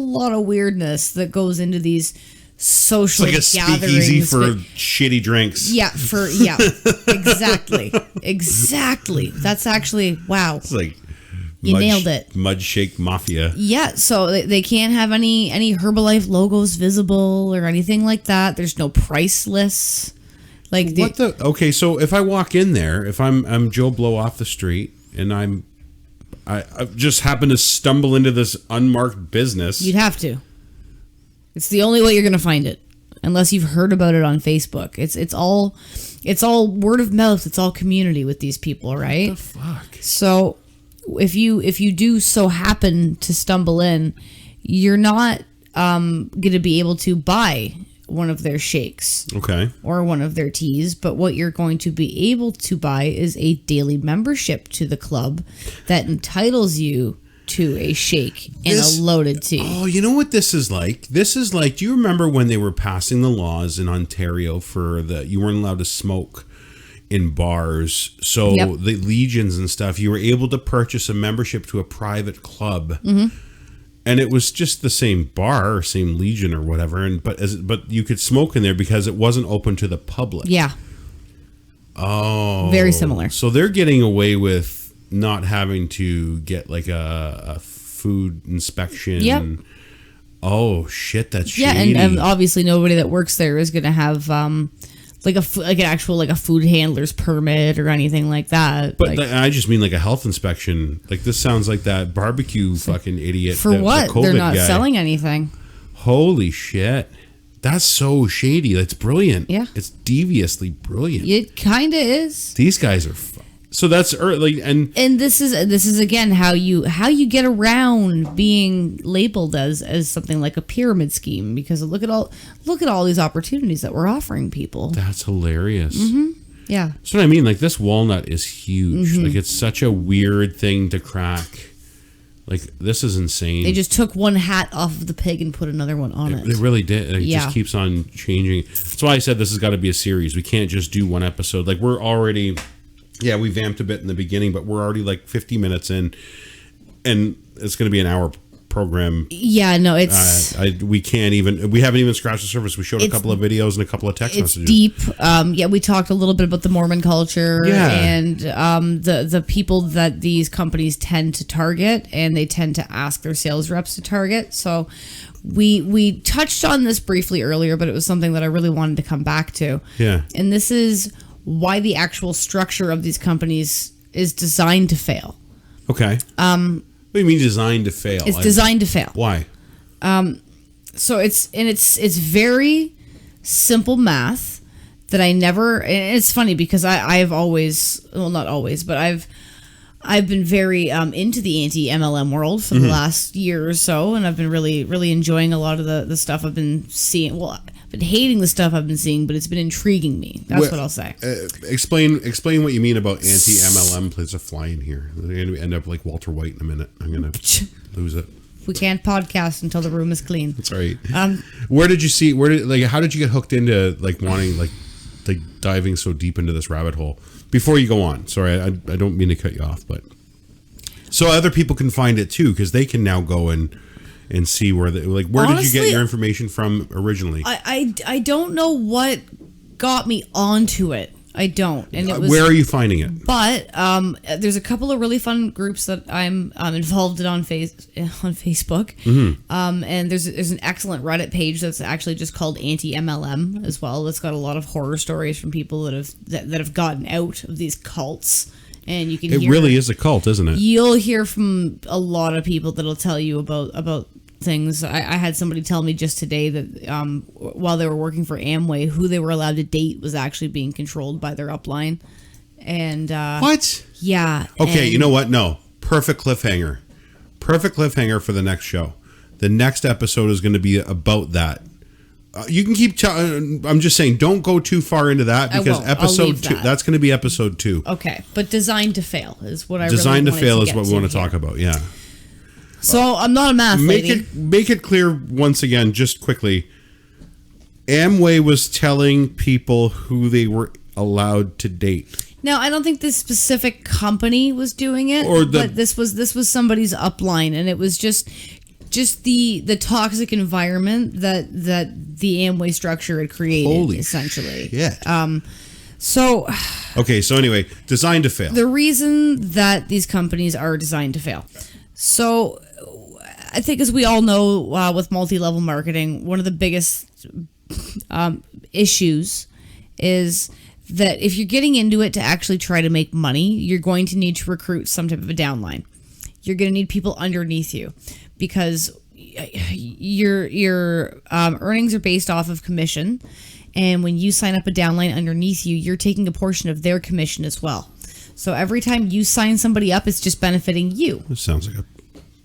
lot of weirdness that goes into these social it's like a gatherings. speakeasy for shitty drinks. Yeah, exactly. That's actually wow. It's like you nailed it. Mud shake mafia. Yeah, so they can't have any Herbalife logos visible or anything like that. There's no price lists. Like Okay, so if I walk in there, if I'm Joe Blow off the street and I just happen to stumble into this unmarked business, you'd have to. It's the only way you're gonna find it, unless you've heard about it on Facebook. It's all word of mouth. It's all community with these people, right? What the fuck? So if you do so happen to stumble in, you're not gonna be able to buy one of their shakes, okay, or one of their teas, but what you're going to be able to buy is a daily membership to the club that entitles you to a shake and a loaded tea. Oh, you know what this is like? This is like, do you remember when they were passing the laws in Ontario for you weren't allowed to smoke in bars? So the legions and stuff, you were able to purchase a membership to a private club. Mm-hmm. And it was just the same bar or same legion or whatever, but you could smoke in there because it wasn't open to the public. Yeah. Oh. Very similar. So they're getting away with not having to get like a food inspection. Yep. Oh shit, that's shady. Yeah, and obviously nobody that works there is going to have like an actual like a food handler's permit or anything like that. But like, I just mean like a health inspection. Like this sounds like that barbecue fucking idiot. For what? The They're not guy. selling anything. Holy shit. That's so shady. That's brilliant. Yeah. It's deviously brilliant. It kind of is. These guys are so that's early and this is again how you get around being labeled as something like a pyramid scheme, because look at all these opportunities that we're offering people. That's hilarious. Mm-hmm. Yeah. That's what I mean. Like this walnut is huge. Mm-hmm. Like it's such a weird thing to crack. Like this is insane. They just took one hat off of the pig and put another one on it. It really did. It just keeps on changing. That's why I said this has got to be a series. We can't just do one episode. Like we're already, we vamped a bit in the beginning, but we're already like 50 minutes in, and it's going to be an hour program. Yeah, no, it's we haven't even scratched the surface. We showed a couple of videos and a couple of text messages. It's deep. We talked a little bit about the Mormon culture and the people that these companies tend to target, and they tend to ask their sales reps to target. So we touched on this briefly earlier, but it was something that I really wanted to come back to. Yeah. And this is why the actual structure of these companies is designed to fail. Okay. What do you mean designed to fail? It's designed to fail. Why? So it's very simple math that I never. And it's funny because I've always, well, not always, but I've been very into the anti-MLM world for the last year or so, and I've been really enjoying a lot of the stuff I've been seeing. Well, I've been hating the stuff I've been seeing, but it's been intriguing me. That's what I'll say. Explain what you mean about anti-MLM. Plays a fly in here. They're going to end up like Walter White in a minute. I'm going to lose it. We can't podcast until the room is clean. That's right. How did you get hooked into like wanting like diving so deep into this rabbit hole? Before you go on, sorry, I don't mean to cut you off, but so other people can find it too, because they can now go and see where where Honestly, did you get your information from originally? I don't know what got me onto it. I don't. And it was, where are you finding it? But there's a couple of really fun groups that I'm involved in on Facebook. Mm-hmm. And there's an excellent Reddit page that's actually just called Anti-MLM as well. It's got a lot of horror stories from people that have gotten out of these cults. And you can It really is a cult, isn't it? You'll hear from a lot of people that'll tell you about things. I had somebody tell me just today that while they were working for Amway, who they were allowed to date was actually being controlled by their upline. And what? Yeah. Okay, you know what? No. Perfect cliffhanger. Perfect cliffhanger for the next show. The next episode is going to be about that. You can keep. I'm just saying, don't go too far into that because episode 2. That's going to be episode 2. Okay, but designed to fail is what I. Designed really to fail is what we want to talk about. Yeah. So I'm not a math lady. Make it clear once again, just quickly. Amway was telling people who they were allowed to date. Now, I don't think this specific company was doing it, but this was somebody's upline, and it was just the toxic environment that the Amway structure had created, essentially. Yeah. So. Okay. So anyway, designed to fail. The reason that these companies are designed to fail. So, I think, as we all know, with multi-level marketing, one of the biggest issues is that if you're getting into it to actually try to make money, you're going to need to recruit some type of a downline. You're going to need people underneath you because your earnings are based off of commission. And when you sign up a downline underneath you, you're taking a portion of their commission as well. So every time you sign somebody up, it's just benefiting you. This sounds like a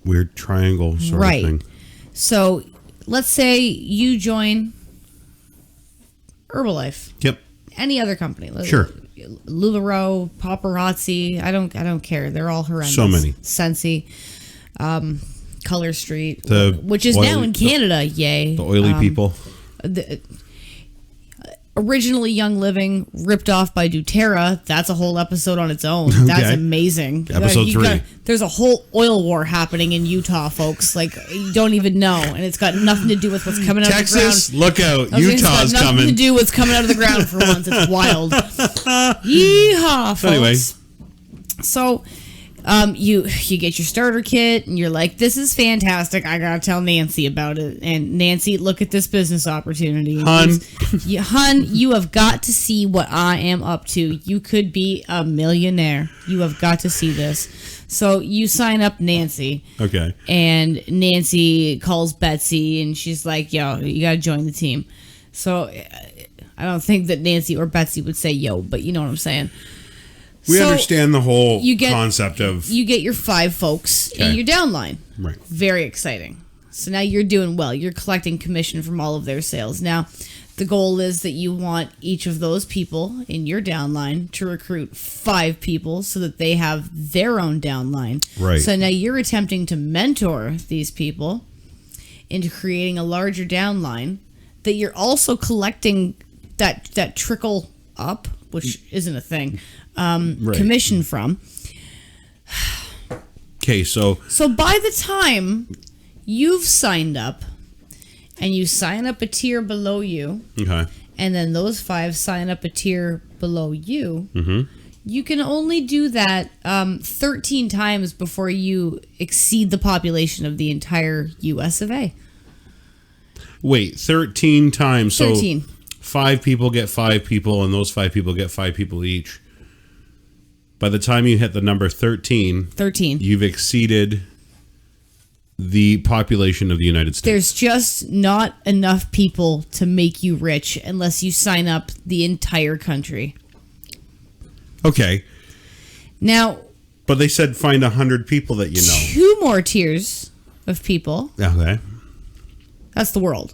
weird triangle sort of thing. So let's say you join Herbalife. Yep. Any other company. Sure. Lularoe, Paparazzi. I don't care. They're all horrendous. So many. Scentsy, Color Street, which is oily, now in Canada. Yay. The oily people. Originally Young Living, ripped off by doTERRA. That's a whole episode on its own. That's amazing. Episode 3. There's a whole oil war happening in Utah, folks. Like, you don't even know. And it's got nothing to do with what's coming out Texas, of the ground. Texas, look out. Utah's coming. It's got nothing to do with what's coming out of the ground for once. It's wild. Yeehaw, folks. Anyway. So, you get your starter kit and you're like, this is fantastic. I gotta tell Nancy about it. And Nancy, look at this business opportunity. Hun, you have got to see what I am up to. You could be a millionaire. You have got to see this. So you sign up Nancy. Okay. And Nancy calls Betsy and she's like, yo, you gotta join the team. So I don't think that Nancy or Betsy would say yo, but you know what I'm saying. We understand the whole concept of... You get your 5 folks in your downline. Right. Very exciting. So now you're doing well. You're collecting commission from all of their sales. Now, the goal is that you want each of those people in your downline to recruit 5 people so that they have their own downline. Right. So now you're attempting to mentor these people into creating a larger downline that you're also collecting that trickle up, which isn't a thing, commission from. Okay, so by the time you've signed up and you sign up a tier below you, okay, and then those 5 sign up a tier below you, you can only do that 13 times before you exceed the population of the entire US of A. Wait, 13 times. 13. So 5 people get 5 people, and those 5 people get 5 people each. By the time you hit the number 13, you've exceeded the population of the United States. There's just not enough people to make you rich unless you sign up the entire country. Okay. Now... But they said find 100 people that you know. 2 more tiers of people. Okay. That's the world.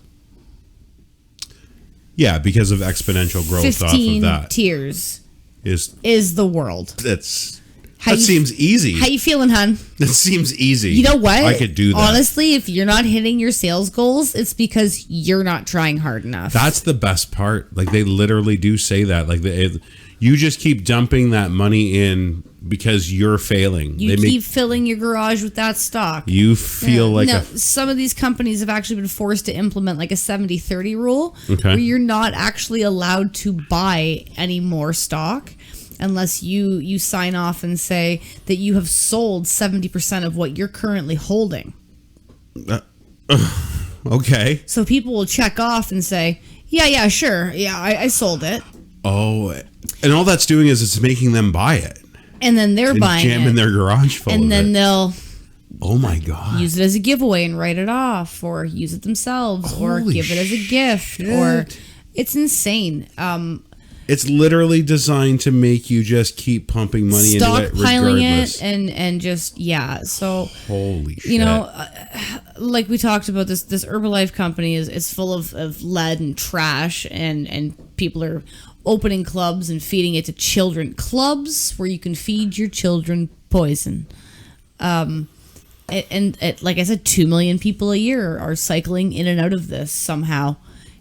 Yeah, because of exponential growth 15 off of that. Tiers is the world. That seems easy. How you feeling, hon? That seems easy. You know what? I could do that. Honestly, if you're not hitting your sales goals, it's because you're not trying hard enough. That's the best part. Like, they literally do say that. Like, you just keep dumping that money in because you're failing. You keep filling your garage with that stock. You feel like some of these companies have actually been forced to implement like a 70-30 rule, where you're not actually allowed to buy any more stock unless you sign off and say that you have sold 70% of what you're currently holding. Okay. So people will check off and say, yeah, sure. Yeah, I sold it. Oh, and all that's doing is it's making them buy it. And then they're buying jamming it. Their garage full and then they'll oh my God, use it as a giveaway and write it off, or use it themselves, or give it as a gift, or it's insane. It's literally designed to make you just keep pumping money into it regardless. And just, yeah. So, holy shit. You know, like we talked about, this Herbalife company is full of lead and trash, and people are opening clubs and feeding it to children. Clubs where you can feed your children poison. And like I said, 2 million people a year are cycling in and out of this somehow.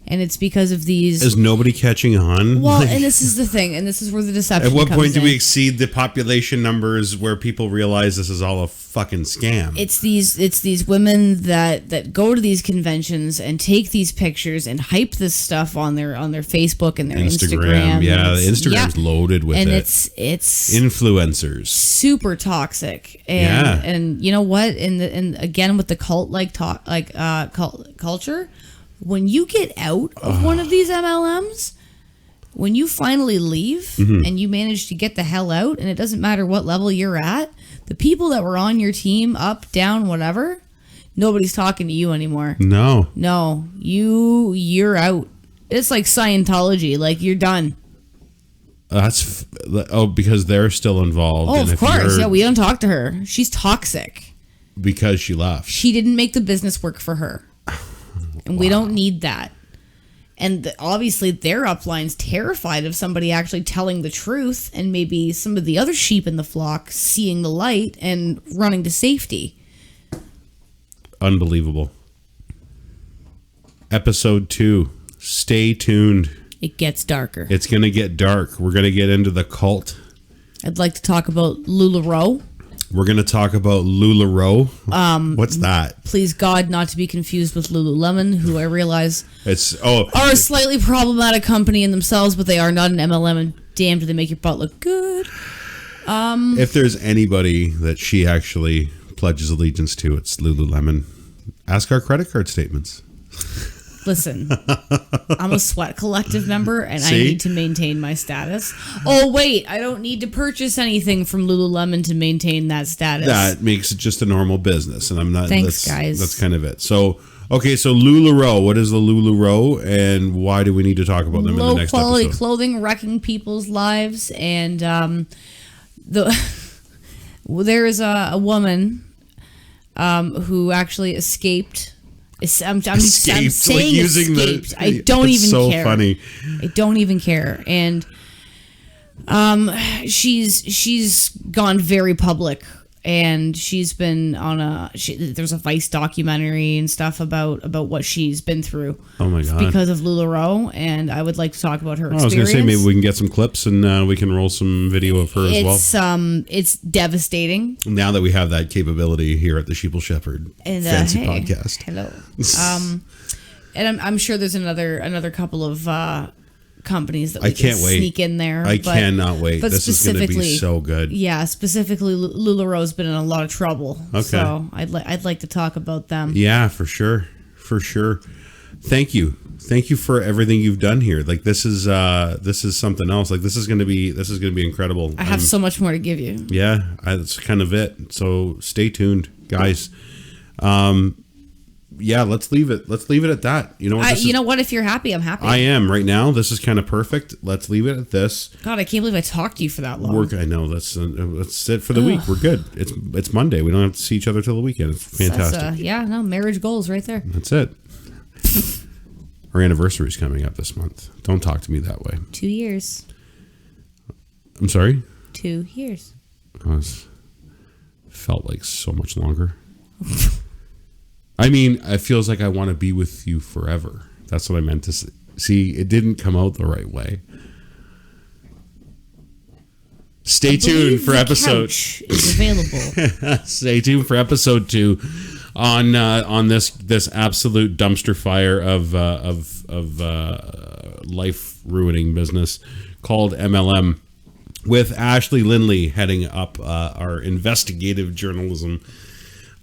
And it's because of these... Is nobody catching on? Well, and this is the thing, and this is where the deception comes in. At what point do we exceed the population numbers where people realize this is all a fucking scam? It's these women that go to these conventions and take these pictures and hype this stuff on their Facebook and their Instagram. Yeah, Instagram's loaded with and it. And it's influencers. Super toxic. And you know what? And again with the cult culture, when you get out of one of these MLMs, when you finally leave and you manage to get the hell out, and it doesn't matter what level you're at, the people that were on your team, up, down, whatever, nobody's talking to you anymore. No, you're out. It's like Scientology, like you're done. Because they're still involved. Oh, of course. Yeah, we don't talk to her. She's toxic. Because she left. She didn't make the business work for her. And we don't need that. And obviously their upline's terrified of somebody actually telling the truth, and maybe some of the other sheep in the flock seeing the light and running to safety. Unbelievable. Episode 2. Stay tuned. It gets darker. It's going to get dark. We're going to get into the cult. I'd like to talk about Lularoe. We're going to talk about Lularoe. What's that? Please God, not to be confused with Lululemon, who I realize are a slightly problematic company in themselves, but they are not an MLM, and damn, do they make your butt look good. If there's anybody that she actually pledges allegiance to, it's Lululemon. Ask our credit card statements. Listen, I'm a Sweat Collective member, and I need to maintain my status. Oh, wait, I don't need to purchase anything from Lululemon to maintain that status. That makes it just a normal business, and I'm not... Thanks, guys. That's kind of it. So, okay, so Lularoe. What is the Lularoe, and why do we need to talk about them in the next episode? Low-quality clothing wrecking people's lives, and there is a woman who actually escaped... I'm saying escaped. I don't even so care. Funny. I don't even care. And she's gone very public, and she's been on there's a Vice documentary and stuff about what she's been through. Oh my God. Because of Lularoe, and I would like to talk about her experience. I was going to say maybe we can get some clips and we can roll some video of her as well. It's devastating. Now that we have that capability here at the Sheeple Shepherd Fancy Podcast. Hello. And I'm sure there's another couple of companies that we can sneak in there. I cannot wait. But this is going to be so good. Yeah, specifically Lularoe's been in a lot of trouble. Okay. So I'd like to talk about them. Yeah, for sure. For sure. Thank you for everything you've done here. Like this is something else. Like this is going to be incredible. I have so much more to give you. Yeah, that's kind of it. So stay tuned, guys. Yeah, let's leave it at that. You know what? You know what? If you're happy, I'm happy. I am right now. This is kind of perfect. Let's leave it at this. God, I can't believe I talked to you for that long. I know. That's it for the week. We're good. It's Monday. We don't have to see each other till the weekend. It's fantastic. Marriage goals right there. That's it. Our anniversary is coming up this month. Don't talk to me that way. 2 years. I'm sorry? 2 years. Felt like so much longer. I mean, it feels like I want to be with you forever. That's what I meant to say. See, it didn't come out the right way. Stay tuned for episode. Couch is available. Stay tuned for episode 2 on this absolute dumpster fire of life ruining business called MLM, with Ashley Lindley heading up our investigative journalism.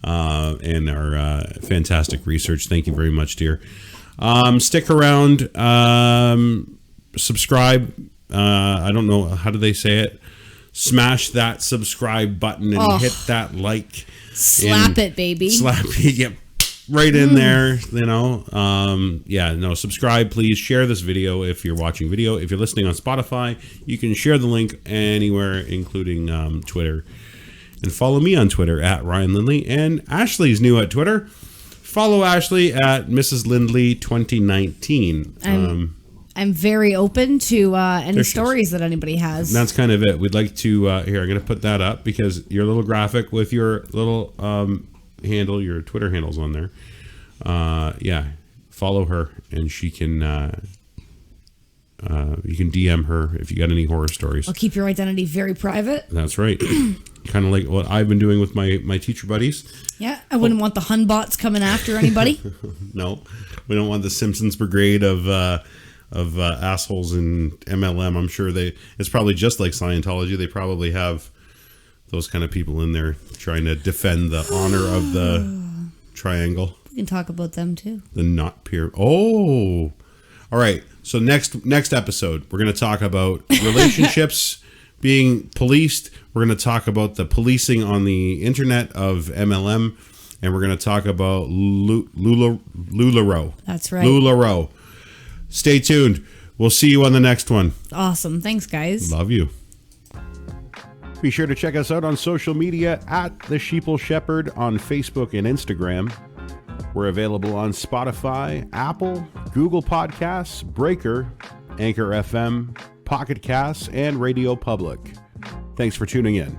And our fantastic research. Thank you very much, dear. Stick around. Subscribe. I don't know. How do they say it? Smash that subscribe button and hit that like. Slap it, baby. Slap it. Yep. right in there, you know. Subscribe, please. Share this video if you're watching video. If you're listening on Spotify, you can share the link anywhere, including Twitter. And follow me on Twitter at Ryan Lindley. And Ashley's new at Twitter. Follow Ashley at Mrs. Lindley 2019. I'm very open to any stories that anybody has. And that's kind of it. We'd like to, here, I'm going to put that up because your little graphic with your little handle, your Twitter handle's on there. Follow her and she can, you can DM her if you got any horror stories. I'll keep your identity very private. That's right. Kind of like what I've been doing with my teacher buddies. Yeah, I wouldn't want the Hun bots coming after anybody. No, we don't want the Simpsons brigade of assholes in MLM. I'm sure it's probably just like Scientology. They probably have those kind of people in there trying to defend the honor of the triangle. We can talk about them too. The not peer. Oh, all right. So next episode, we're going to talk about relationships being policed. We're going to talk about the policing on the internet of MLM, and we're going to talk about Lularoe. That's right. Lularoe. Stay tuned. We'll see you on the next one. Awesome. Thanks, guys. Love you. Be sure to check us out on social media at The Sheeple Shepherd on Facebook and Instagram. We're available on Spotify, Apple, Google Podcasts, Breaker, Anchor FM, Pocket Casts, and Radio Public. Thanks for tuning in.